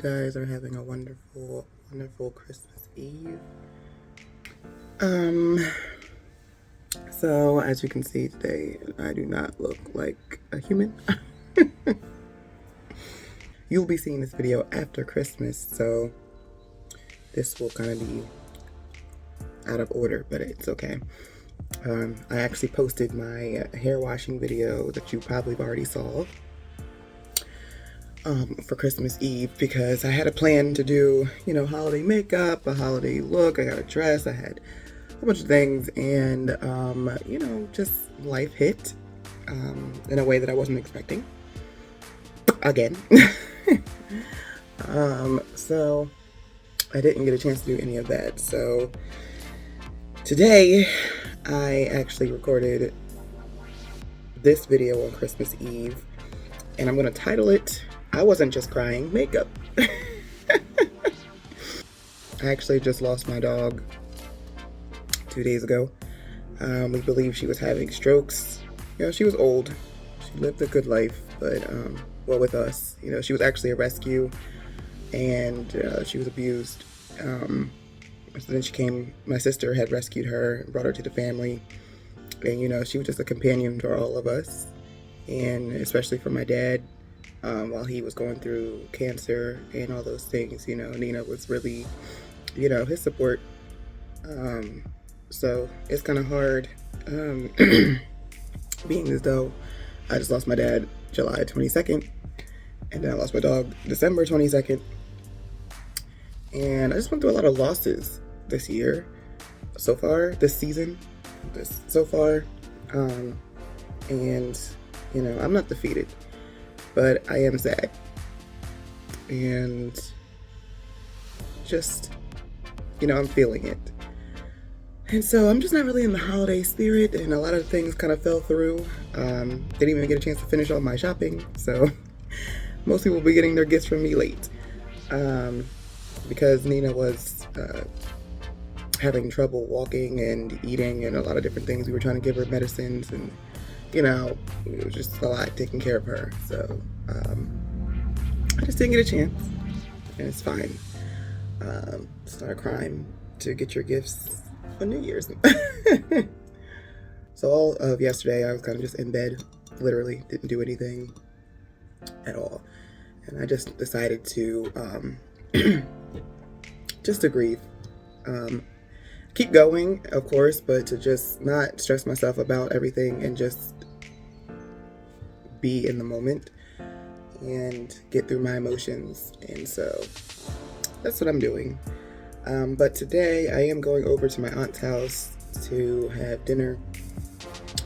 guys are having a wonderful, wonderful Christmas Eve. So as you can see today, I do not look like a human. You'll be seeing this video after Christmas, so this will kind of be out of order, but it's okay. I actually posted my hair washing video that you probably already saw for Christmas Eve, because I had a plan to do, holiday makeup, a holiday look. I got a dress, I had a bunch of things, and just life hit in a way that I wasn't expecting again. So I didn't get a chance to do any of that. So today I actually recorded this video on Christmas Eve, and I'm going to title it I Wasn't Just Crying Makeup. I actually just lost my dog 2 days ago. We believe she was having strokes. She was old. She lived a good life, but well, with us, she was actually a rescue, and she was abused. So then my sister had rescued her and brought her to the family, and she was just a companion to all of us, and especially for my dad, while he was going through cancer and all those things. Nina was really, his support. So it's kind of hard, being as though I just lost my dad July 22nd, and then I lost my dog December 22nd. And I just went through a lot of losses this year, so far, this season, so far. And, I'm not defeated, but I am sad. And just, I'm feeling it. And so I'm just not really in the holiday spirit, and a lot of things kind of fell through. Didn't even get a chance to finish all my shopping, so most people will be getting their gifts from me late. Because Nina was having trouble walking and eating and a lot of different things. We were trying to give her medicines, and it was just a lot taking care of her. So I just didn't get a chance, and it's fine. It's not a crime to get your gifts on New Year's. So all of yesterday I was kind of just in bed, literally didn't do anything at all, and I just decided to just to grieve, keep going, of course, but to just not stress myself about everything and just be in the moment and get through my emotions. And so that's what I'm doing. But today I am going over to my aunt's house to have dinner,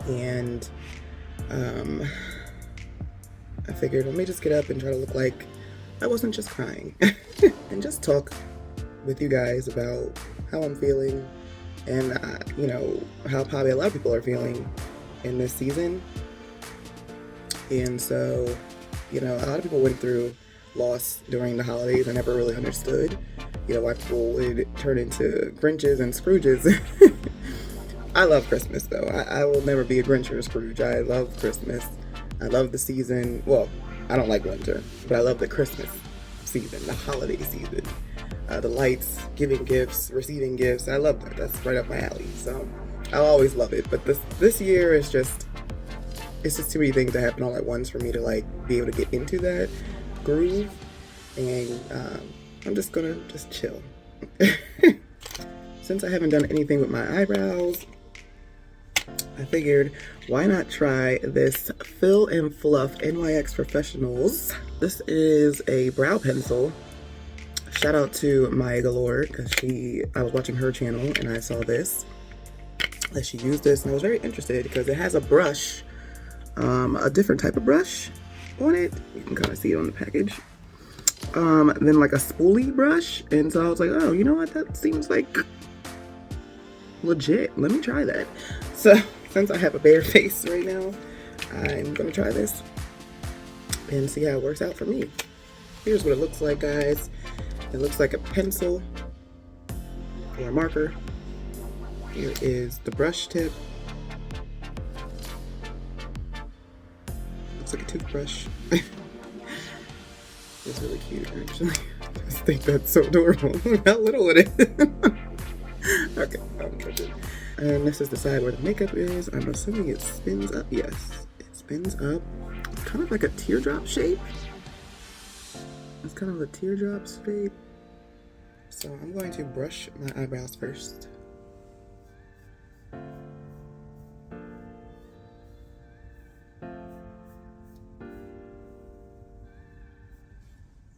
and I figured, let me just get up and try to look like I wasn't just crying and just talk with you guys about how I'm feeling, and how probably a lot of people are feeling in this season. And so a lot of people went through loss during the holidays. I never really understood why people would turn into Grinches and Scrooges. I love Christmas, though. I will never be a Grinch or a Scrooge. I love Christmas. I love the season. Well, I don't like winter, but I love the Christmas season, the holiday season. The lights, giving gifts, receiving gifts. I love that. That's right up my alley. So I'll always love it. But this year is just, it's just too many things that happen all at once for me to be able to get into that groove. And I'm just gonna chill. Since I haven't done anything with my eyebrows, I figured, why not try this Fill and Fluff NYX Professionals. This is a brow pencil. Shout out to Maya Galore, because I was watching her channel and I saw this, that she used this, and I was very interested because it has a brush, a different type of brush on it. You can kind of see it on the package. Then like a spoolie brush, and so I was like, oh, you know what, that seems like legit. Let me try that. So since I have a bare face right now, I'm gonna try this and see how it works out for me. Here's what it looks like, guys. It looks like a pencil or a marker. Here is the brush tip. Looks like a toothbrush. It's really cute, actually. just think that's so adorable. How little it is. Okay, I'm good. And this is the side where the makeup is. I'm assuming it spins up. Yes, it spins up. It's kind of like a teardrop shape. It's kind of a teardrop shape. So I'm going to brush my eyebrows first.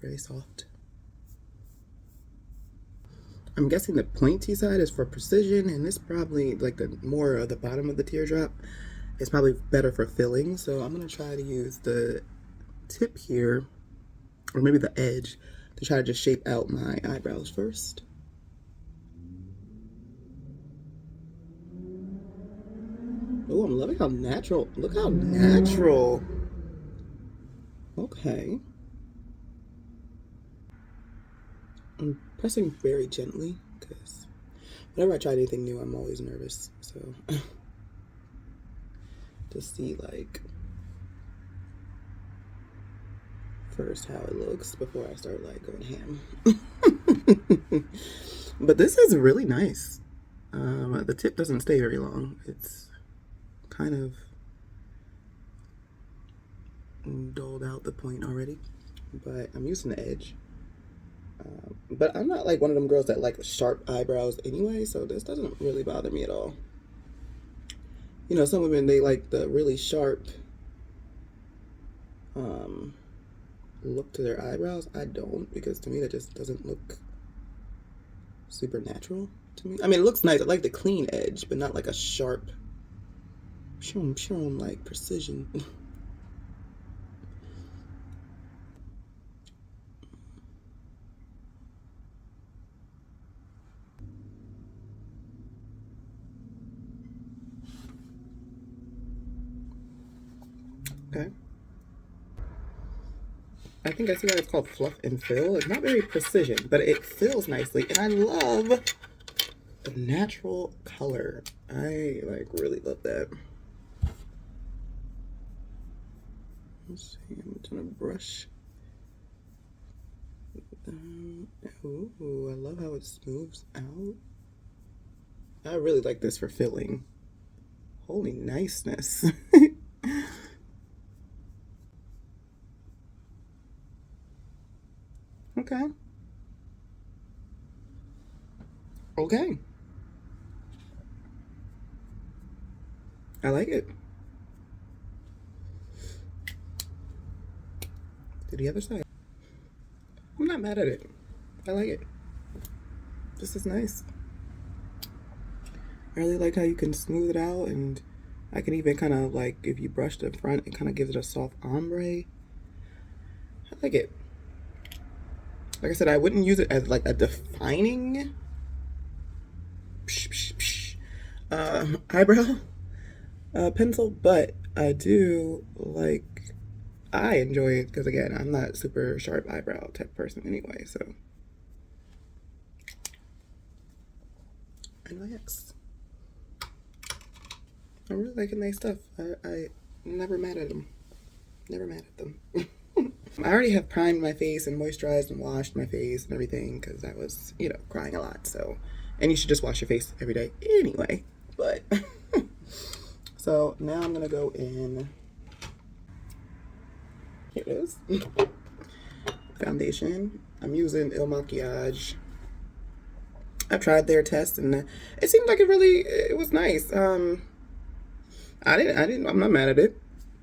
Very soft. I'm guessing the pointy side is for precision, and this probably, like the more of the bottom of the teardrop, is probably better for filling. So I'm gonna try to use the tip here, or maybe the edge, to try to just shape out my eyebrows first. Oh, I'm loving how natural. Look how natural. Okay. I'm pressing very gently because whenever I try anything new, I'm always nervous. So to see like first how it looks before I start like going ham. But this is really nice. The tip doesn't stay very long. It's kind of doled out the point already, but I'm using the edge. But I'm not like one of them girls that like sharp eyebrows anyway, so this doesn't really bother me at all. You know, some women, they like the really sharp look to their eyebrows. I don't, because to me that just doesn't look super natural to me. I mean, it looks nice. I like the clean edge, but not like a sharp, like precision. Okay. I think I see why it's called Fluff and Fill. It's not very precision, but it fills nicely, and I love the natural color. I like really love that. Let's see, I'm gonna brush. Ooh, I love how it smooths out. I really like this for filling. Holy niceness. Okay. Okay. I like it. To the other side. I'm not mad at it. I like it. This is nice. I really like how you can smooth it out, and I can even kind of like, if you brush the front, it kind of gives it a soft ombre. I like it. Like I said, I wouldn't use it as like a defining eyebrow pencil, but I do like, I enjoy it because, again, I'm not super sharp eyebrow type person anyway, so. NYX. I'm really liking their stuff. I never mad at them. Never mad at them. I already have primed my face and moisturized and washed my face and everything because I was, you know, crying a lot. So, and you should just wash your face every day anyway. But so now I'm gonna go in. Here it is. Foundation. I'm using ilmakiage. I tried their test and it seemed like it was nice. I'm not mad at it.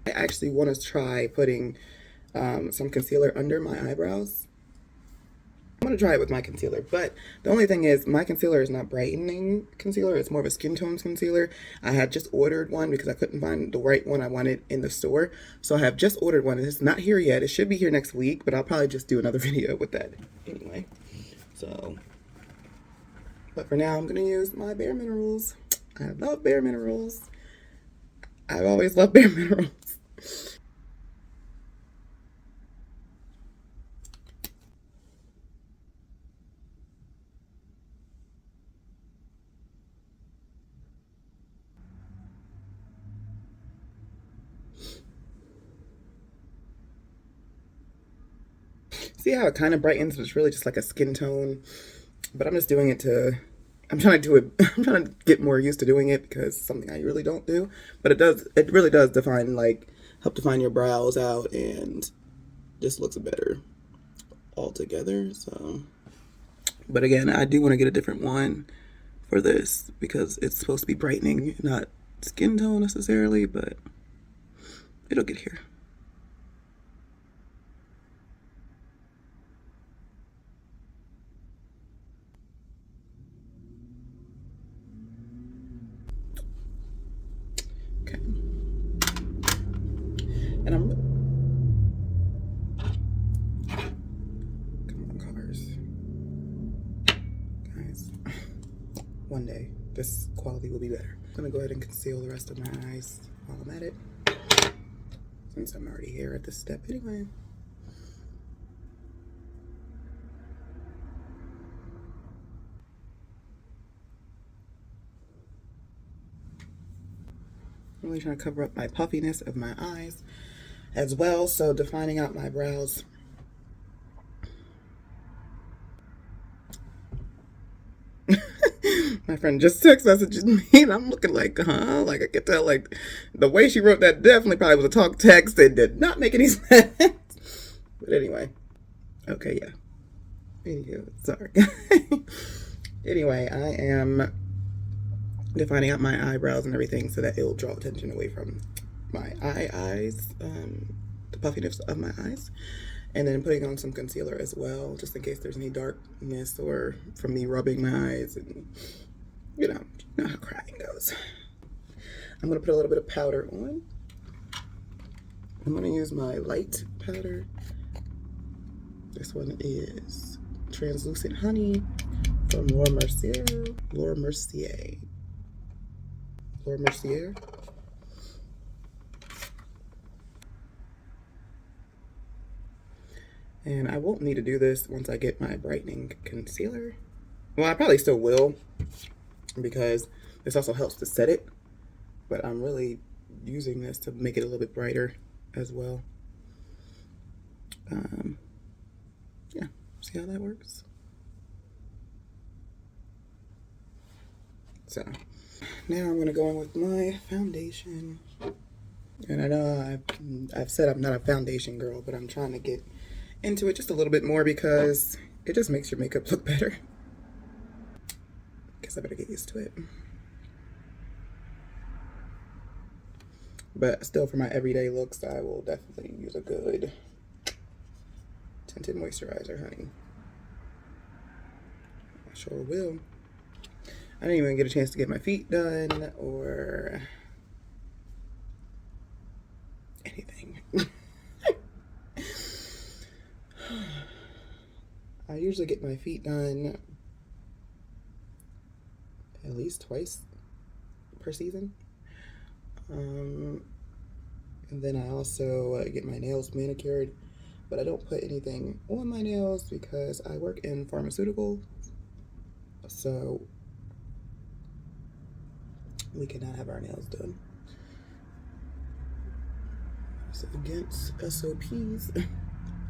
I actually want to try putting some concealer under my eyebrows. I'm going to try it with my concealer, but the only thing is my concealer is not brightening concealer. It's more of a skin tones concealer. I had just ordered one because I couldn't find the right one I wanted in the store. So I have just ordered one. It's not here yet. It should be here next week, but I'll probably just do another video with that anyway. So, but for now, I'm going to use my Bareminerals. I love Bareminerals. I've always loved Bareminerals. See how it kind of brightens, but it's really just like a skin tone. But I'm just doing it to, I'm trying to do it, I'm trying to get more used to doing it because it's something I really don't do. But it really does define, like, help define your brows out, and just looks better altogether. So, but again, I do want to get a different one for this because it's supposed to be brightening, not skin tone necessarily, but it'll get here. Okay. And I'm, come on, cars. Guys, one day this quality will be better. I'm gonna go ahead and conceal the rest of my eyes while I'm at it, since I'm already here at this step anyway. I'm really trying to cover up my puffiness of my eyes as well, so defining out my brows. My friend just text messaged me and I'm looking like, huh? Like, I could tell, like, the way she wrote that definitely probably was a talk text. It did not make any sense. But anyway, okay, yeah. Anywho, sorry. Anyway, I am defining out my eyebrows and everything so that it'll draw attention away from my eyes, the puffiness of my eyes. And then putting on some concealer as well, just in case there's any darkness or from me rubbing my eyes, and you know how crying goes. I'm gonna put a little bit of powder on. I'm gonna use my light powder. This one is Translucent Honey from Mercier. And I won't need to do this once I get my brightening concealer. Well, I probably still will, because this also helps to set it. But I'm really using this to make it a little bit brighter as well. Yeah, see how that works? So, now I'm gonna go in with my foundation. And I know I've said I'm not a foundation girl, but I'm trying to get into it just a little bit more because it just makes your makeup look better. Guess I better get used to it. But still, for my everyday looks, I will definitely use a good tinted moisturizer, honey. I sure will. I didn't even get a chance to get my feet done or anything. I usually get my feet done at least twice per season. And then I also get my nails manicured, but I don't put anything on my nails because I work in pharmaceutical, so we cannot have our nails done. It's against SOPs.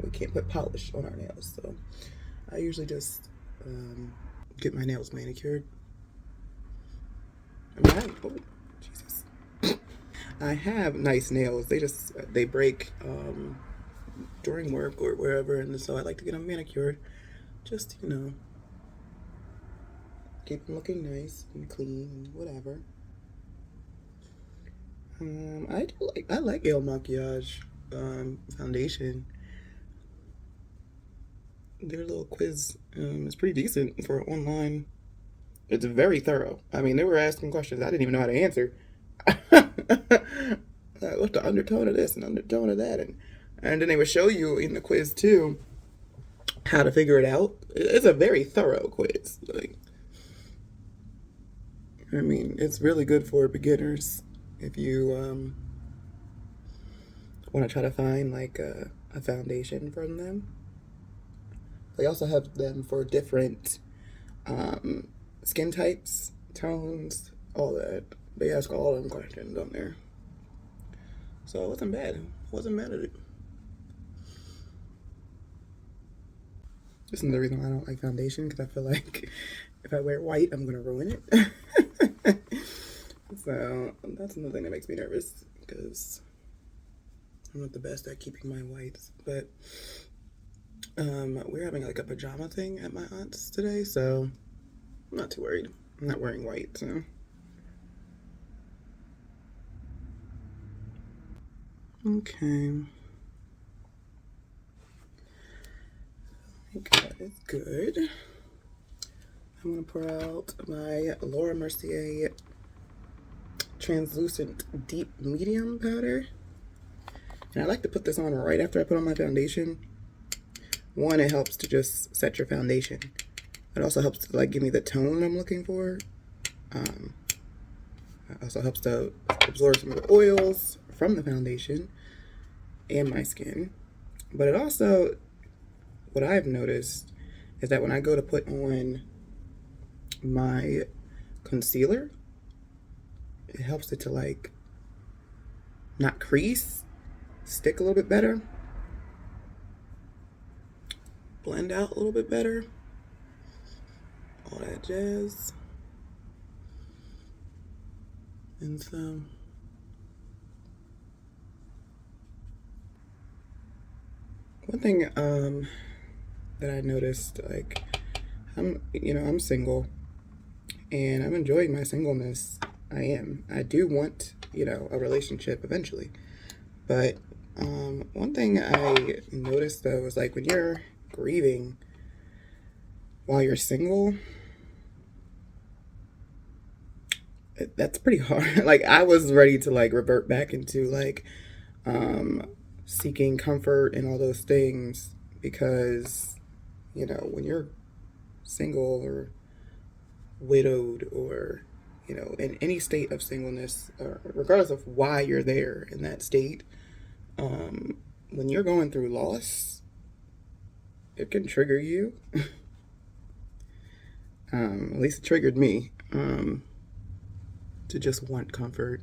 We can't put polish on our nails, so I usually just get my nails manicured. Oh, Jesus. I have nice nails. They break during work or wherever, and so I like to get them manicured. Just, you know, keep them looking nice and clean and whatever. I like ilmakiage Foundation. Their little quiz is pretty decent for online. It's very thorough. I mean, they were asking questions I didn't even know how to answer. What's the undertone of this and undertone of that, and then they would show you in the quiz too how to figure it out. It's a very thorough quiz. Like, I mean, it's really good for beginners if you want to try to find like a foundation from them. They also have them for different skin types, tones, all that. They ask all them questions on there. So it wasn't bad. Wasn't mad at it. This is the reason why I don't like foundation, because I feel like if I wear white, I'm gonna ruin it. So that's another thing that makes me nervous, because I'm not the best at keeping my whites. But we're having like a pajama thing at my aunt's today, so I'm not too worried. I'm not wearing white, so. Okay. I think that is good. I'm gonna pour out my Laura Mercier translucent deep medium powder. And I like to put this on right after I put on my foundation. One, it helps to just set your foundation. It also helps to like give me the tone I'm looking for. It also helps to absorb some of the oils from the foundation and my skin. But it also, what I've noticed is that when I go to put on my concealer, it helps it to like not crease, stick a little bit better, blend out a little bit better, all that jazz. And so one thing that I noticed, like, I'm single and I'm enjoying my singleness. I do want, a relationship eventually. But one thing I noticed though is like when you're grieving while you're single, that's pretty hard. Like I was ready to like revert back into like seeking comfort and all those things, because when you're single or widowed or in any state of singleness, regardless of why you're there in that state, when you're going through loss, it can trigger you. At least it triggered me, to just want comfort.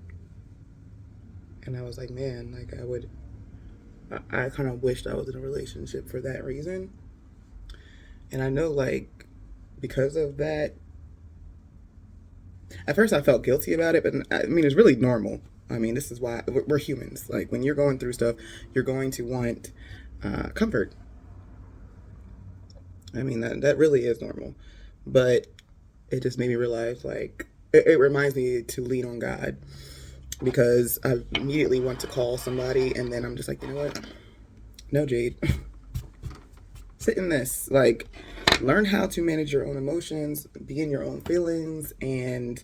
And I was like, man, like I kind of wished I was in a relationship for that reason. And I know, like, because of that, at first I felt guilty about it, but I mean, it's really normal. I mean, this is why we're humans. Like, when you're going through stuff, you're going to want comfort. I mean, that really is normal. But it just made me realize, like, it reminds me to lean on God, because I immediately want to call somebody, and then I'm just like, you know what? No, Jade. Sit in this. Like, learn how to manage your own emotions, be in your own feelings, and,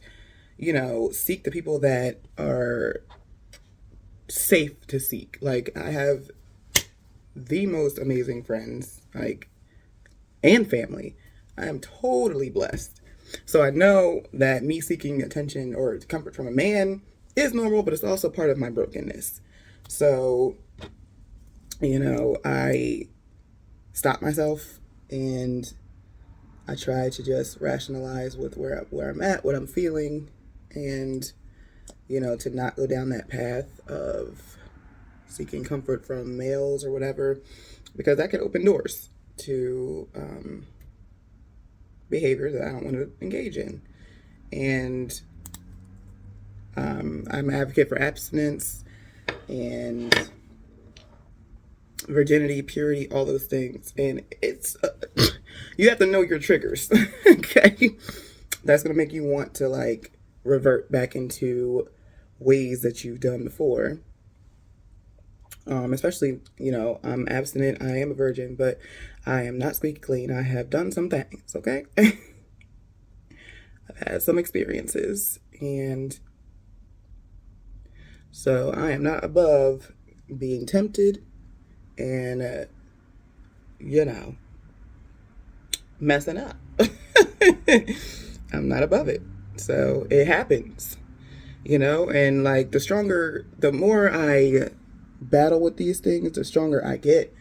seek the people that are safe to seek. Like, I have the most amazing friends, like, and family. I am totally blessed. So I know that me seeking attention or comfort from a man is normal, but it's also part of my brokenness. So, I stop myself and I try to just rationalize with where I'm at, what I'm feeling, and, to not go down that path of seeking comfort from males or whatever, because that can open doors to behavior that I don't want to engage in. And I'm an advocate for abstinence and virginity, purity, all those things. And it's you have to know your triggers. Okay, that's gonna make you want to like revert back into ways that you've done before. Especially, I'm abstinent, I am a virgin, but I am not squeaky clean. I have done some things, okay? I've had some experiences, and so I am not above being tempted and, messing up. I'm not above it. So it happens, and like the more I battle with these things, the stronger I get.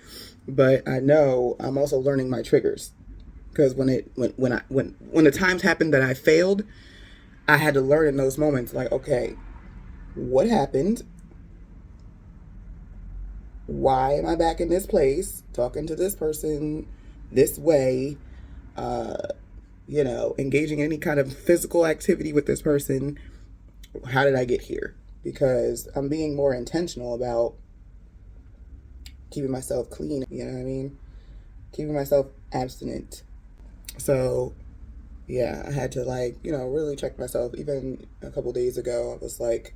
But I know I'm also learning my triggers, because when the times happened that I failed, I had to learn in those moments, like, okay, what happened? Why am I back in this place talking to this person this way, engaging in any kind of physical activity with this person. How did I get here? Because I'm being more intentional about keeping myself clean, you know what I mean? Keeping myself abstinent. So, yeah, I had to, really check myself. Even a couple days ago, I was like,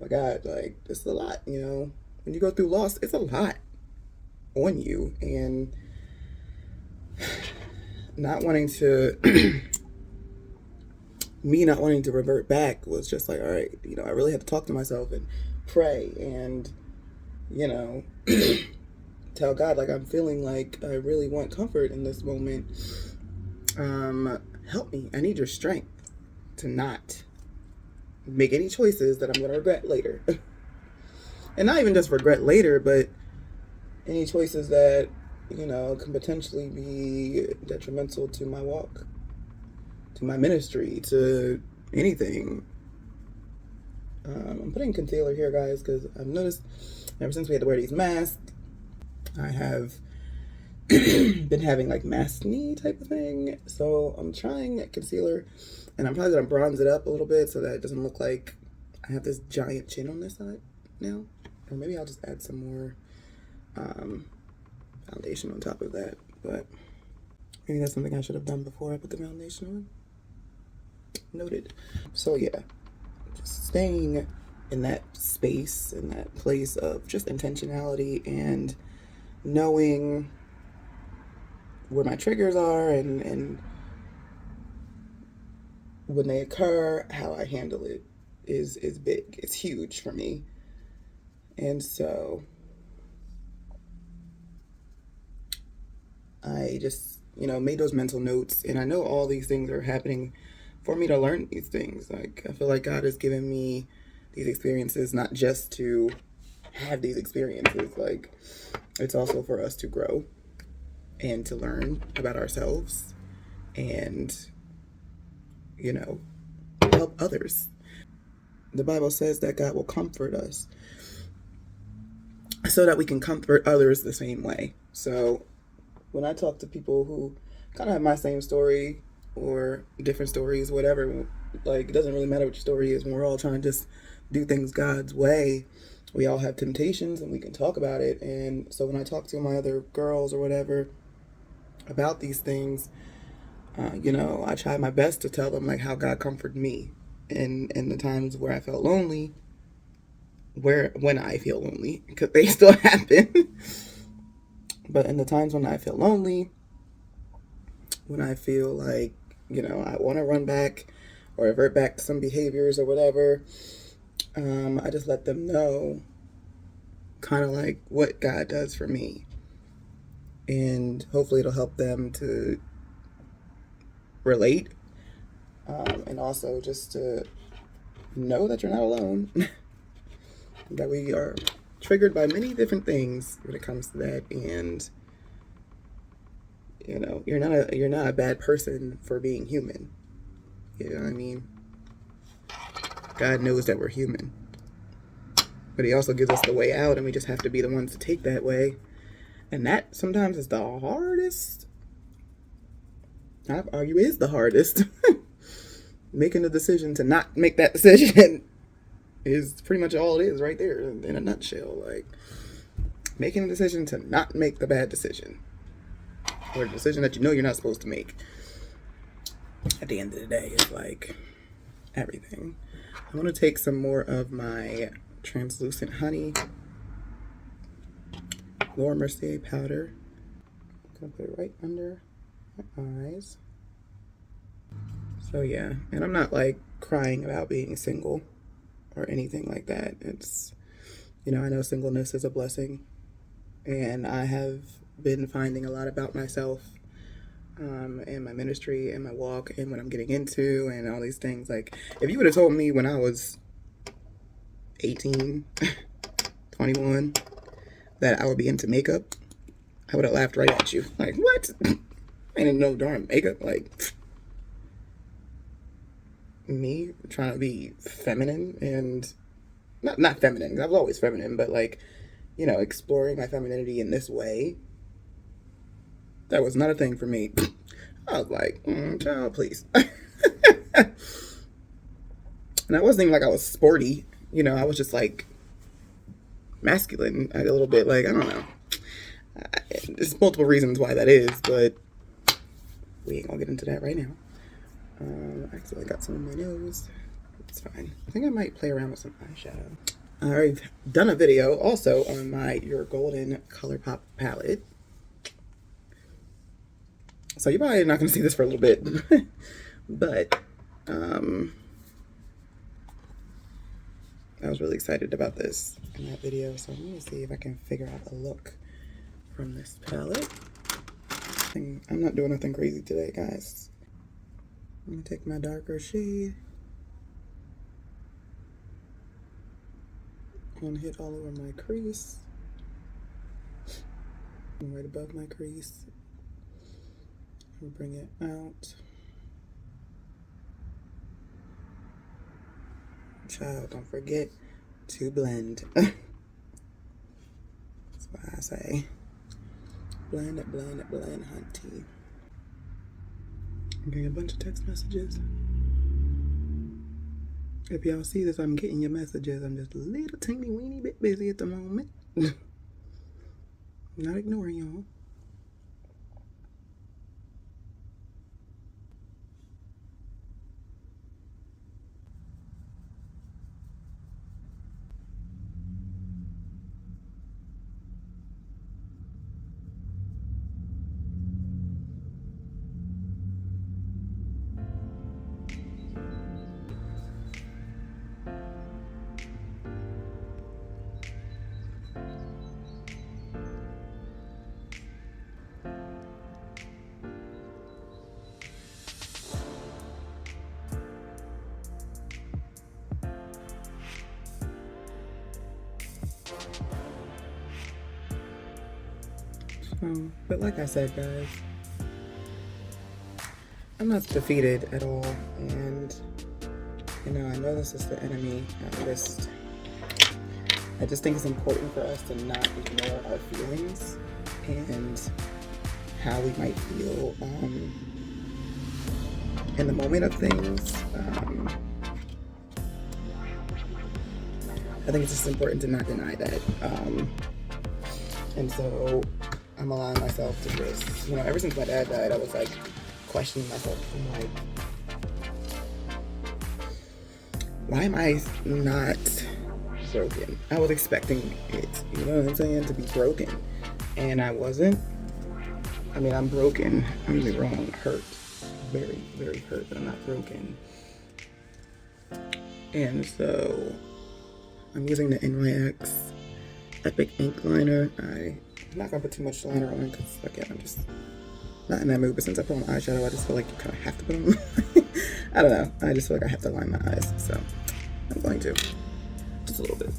oh my God, this is a lot, When you go through loss, it's a lot on you. And not wanting to, me not wanting to revert back was just like, all right, I really had to talk to myself and pray and, tell God, I'm feeling like I really want comfort in this moment. Help me. I need your strength to not make any choices that I'm going to regret later. And not even just regret later, but any choices that, can potentially be detrimental to my walk, to my ministry, to anything. I'm putting concealer here, guys, because I've noticed ever since we had to wear these masks, I have been having maskne type of thing. So I'm trying concealer, and I'm probably going to bronze it up a little bit so that it doesn't look like I have this giant chin on this side now. Or maybe I'll just add some more foundation on top of that. But maybe that's something I should have done before I put the foundation on. Noted. So yeah, just staying in that space, in that place of just intentionality and knowing where my triggers are and when they occur, how I handle it is big. It's huge for me. And so I just, made those mental notes, and I know all these things are happening for me to learn these things. I feel like God has given me these experiences not just to have these experiences. It's also for us to grow and to learn about ourselves and, help others. The Bible says that God will comfort us so that we can comfort others the same way. So when I talk to people who kind of have my same story or different stories, whatever, it doesn't really matter what your story is. When we're all trying to just do things God's way, we all have temptations and we can talk about it. And so when I talk to my other girls or whatever about these things, I try my best to tell them how God comforted me in the times where I felt lonely, when I feel lonely, because they still happen. But in the times when I feel lonely, when I feel I want to run back or revert back to some behaviors or whatever, I just let them know kind of what God does for me. And hopefully it'll help them to relate, and also just to know that you're not alone. That we are triggered by many different things when it comes to that, and you're not a bad person for being human. You know what I mean? God knows that we're human, but He also gives us the way out, and we just have to be the ones to take that way. And that sometimes is the hardest. I'd argue is the hardest. Making the decision to not make that decision is pretty much all it is right there in a nutshell. Making a decision to not make the bad decision, or a decision that you're not supposed to make. At the end of the day, it's everything. I want to take some more of my translucent honey, more Mercier powder. I'm gonna put it right under my eyes. So yeah, and I'm not crying about being single or anything like that. It's, I know singleness is a blessing, and I have been finding a lot about myself, and my ministry and my walk and what I'm getting into and all these things. If you would have told me when I was 18, 21, that I would be into makeup, I would have laughed right at you. What? I didn't know darn makeup. Me trying to be feminine and not feminine. I was always feminine, but exploring my femininity in this way. That was not a thing for me. I was like, child, please. And I wasn't even like I was sporty, you know, I was just like masculine a little bit, like, I don't know. There's multiple reasons why that is, but we ain't gonna get into that right now. I accidentally got some on my nose. It's fine. I think I might play around with some eyeshadow. I've done a video also on my Your Golden ColourPop palette. So you're probably not gonna see this for a little bit, but I was really excited about this in that video, so let me see if I can figure out a look from this palette. I'm not doing nothing crazy today, guys. I'm gonna take my darker shade and hit all over my crease and right above my crease and bring it out. Child, don't forget to blend. That's why I say blend it, hunty. I'm getting a bunch of text messages. If y'all see this, I'm getting your messages. I'm just a little teeny weeny bit busy at the moment. Not ignoring y'all. But like I said, guys, I'm not defeated at all, and you know, I know this is the enemy. I just think it's important for us to not ignore our feelings and how we might feel in the moment of things. I think it's just important to not deny that. And so I'm allowing myself to just, you know, ever since my dad died, I was like questioning myself. I'm like, why am I not broken? I was expecting it, you know what I'm saying, to be broken. And I wasn't. I mean, I'm broken. I'm really wrong. Hurt. Very, very hurt, but I'm not broken. And so I'm using the NYX Epic Ink Liner. I'm not gonna put too much liner on because, again, I'm just not in that mood. But since I put on eyeshadow, I just feel like you kind of have to put on. I don't know. I just feel like I have to line my eyes, so I'm going to just a little bit.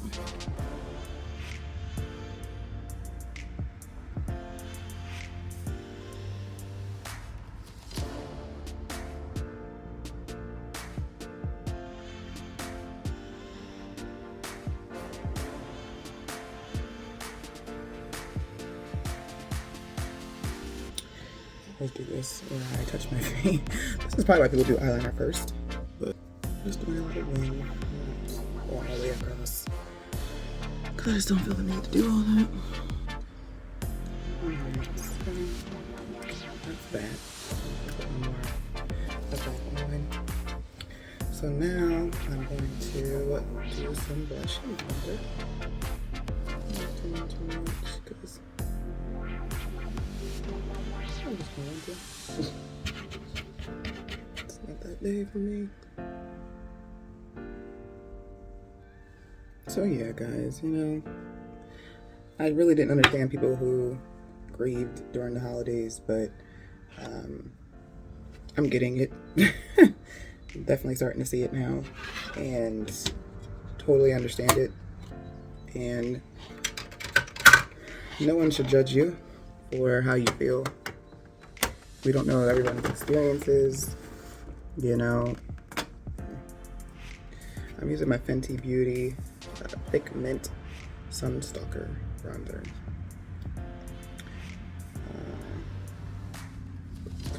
Let's do this where I touch my face. This is probably why people do eyeliner first, but just doing a little wing all the way across. Cause I just don't feel the need to do all that. That's bad. One more of that on. So now I'm going to do some blush and powder. Not too much, because I'm just going to. It's not that day for me. So yeah, guys, you know, I really didn't understand people who grieved during the holidays, but I'm getting it. I'm definitely starting to see it now and totally understand it. And no one should judge you for how you feel. We don't know everyone's experiences, you know. I'm using my Fenty Beauty Thick Mint Sun Stalk'r bronzer.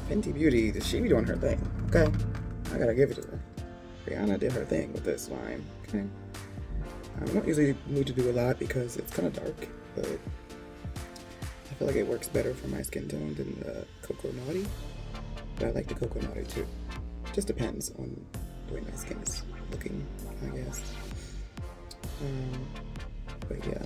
Fenty Beauty, she be doing her thing, okay? I gotta give it to her. Rihanna did her thing with this line, okay? I don't usually need to do a lot because it's kind of dark, but I feel like it works better for my skin tone than the Cocoa Naughty. But I like the Cocoa Naughty too. Just depends on the way my skin is looking, I guess. But yeah.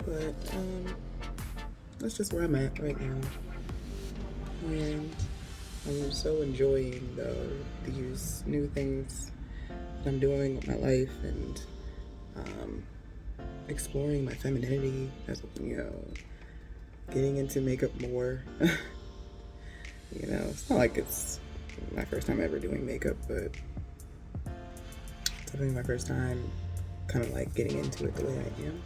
But that's just where I'm at right now, and I'm so enjoying these new things that I'm doing with my life, and exploring my femininity, as you know, getting into makeup more. You know, it's not like it's my first time ever doing makeup, but it's definitely my first time kind of like getting into it the way I am.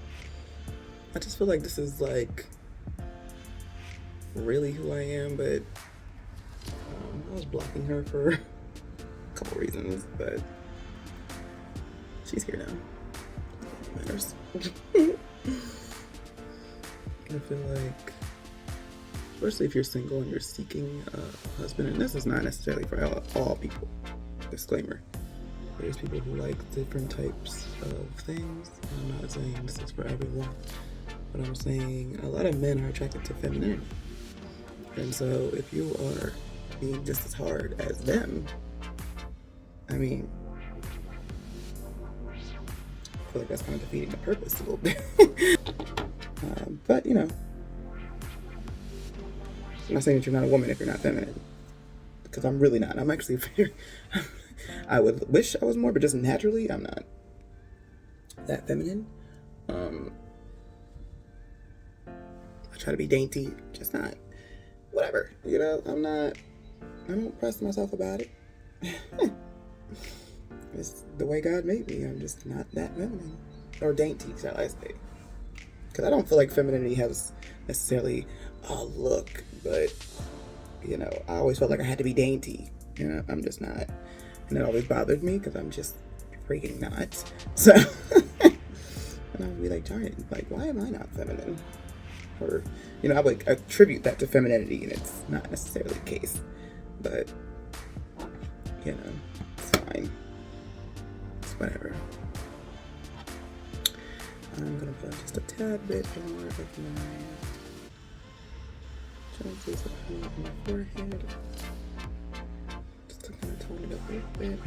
I just feel like this is like really who I am, but I was blocking her for a couple reasons, but she's here now. It matters. I feel like, especially if you're single and you're seeking a husband, and this is not necessarily for all people, disclaimer. There's people who like different types of things. I'm not saying this is for everyone. But I'm saying a lot of men are attracted to femininity. And so if you are being just as hard as them, I mean, I feel like that's kind of defeating the purpose a little bit. But, you know, I'm not saying that you're not a woman if you're not feminine. Because I'm really not. I'm actually very, I would wish I was more, but just naturally, I'm not that feminine. I try to be dainty, just not, whatever, you know, I don't press myself about it. It's the way God made me. I'm just not that feminine, or dainty, shall I say. Because I don't feel like femininity has necessarily a look, but, you know, I always felt like I had to be dainty. You know, I'm just not. And it always bothered me because I'm just freaking not. So, and I would be like, darn it, like, why am I not feminine? Or, you know, I would attribute that to femininity, and it's not necessarily the case. But, you know, it's fine. It's whatever. I'm gonna put just a tad bit more of my chances of on my forehead. Just to kind of tone it up a little bit.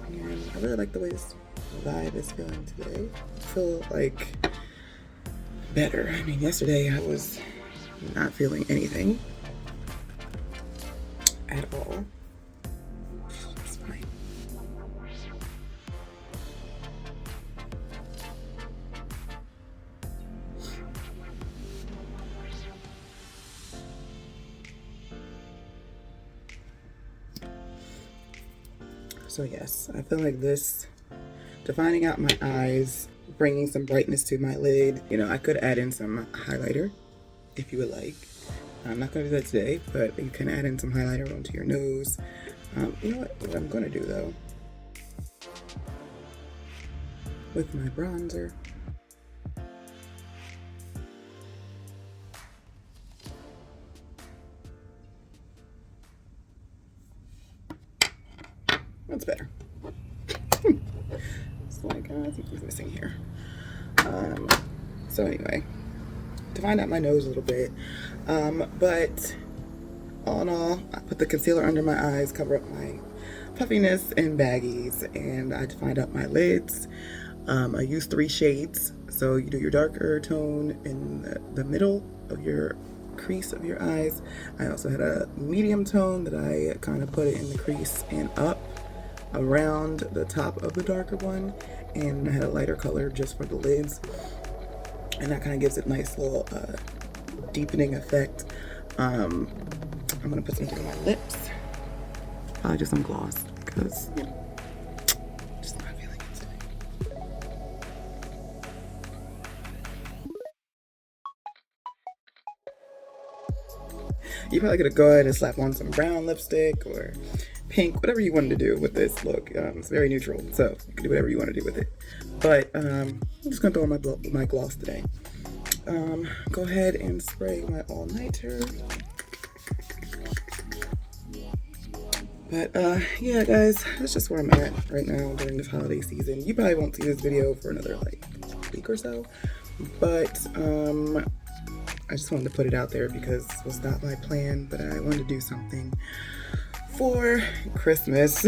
And I really like the way this vibe is feeling today. I feel like better. I mean, yesterday I was not feeling anything at all. It's fine. So yes, I feel like this, defining out my eyes, bringing some brightness to my lid. You know, I could add in some highlighter if you would like. I'm not going to do that today, but you can add in some highlighter onto your nose. You know what I'm going to do though? With my bronzer. That's better. It's like, I think he's missing here. So anyway, to find out my nose a little bit. But all in all, I put the concealer under my eyes, cover up my puffiness and baggies, and I defined up my lids. I use 3 shades. So you do your darker tone in the middle of your crease of your eyes. I also had a medium tone that I kind of put it in the crease and up around the top of the darker one, and I had a lighter color just for the lids, and that kind of gives it a nice little deepening effect. I'm gonna put something on my lips, probably just some gloss, because you know, just not feeling it today. You probably could have gone and slapped on some brown lipstick or pink, whatever you wanted to do with this look. It's very neutral, so you can do whatever you want to do with it. But I'm just gonna throw on my gloss today. Go ahead and spray my all-nighter. But yeah, guys, that's just where I'm at right now during this holiday season. You probably won't see this video for another like week or so, but I just wanted to put it out there because it was not my plan, but I wanted to do something for Christmas,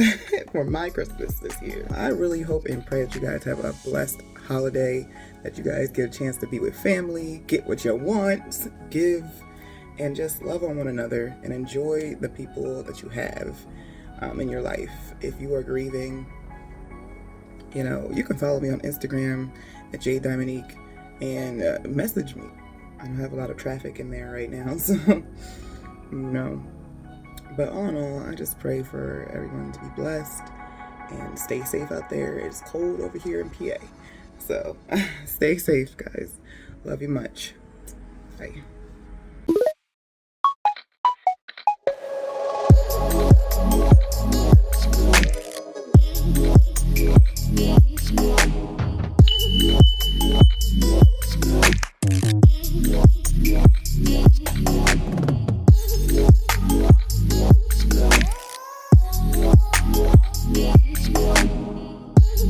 for my Christmas this year. I really hope and pray that you guys have a blessed holiday, that you guys get a chance to be with family, get what you want, give, and just love on one another and enjoy the people that you have in your life. If you are grieving, you know, you can follow me on Instagram at JDiamonique and message me. I don't have a lot of traffic in there right now, so no. But all in all, I just pray for everyone to be blessed and stay safe out there. It's cold over here in PA. So stay safe, guys. Love you much. Bye.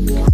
Yeah.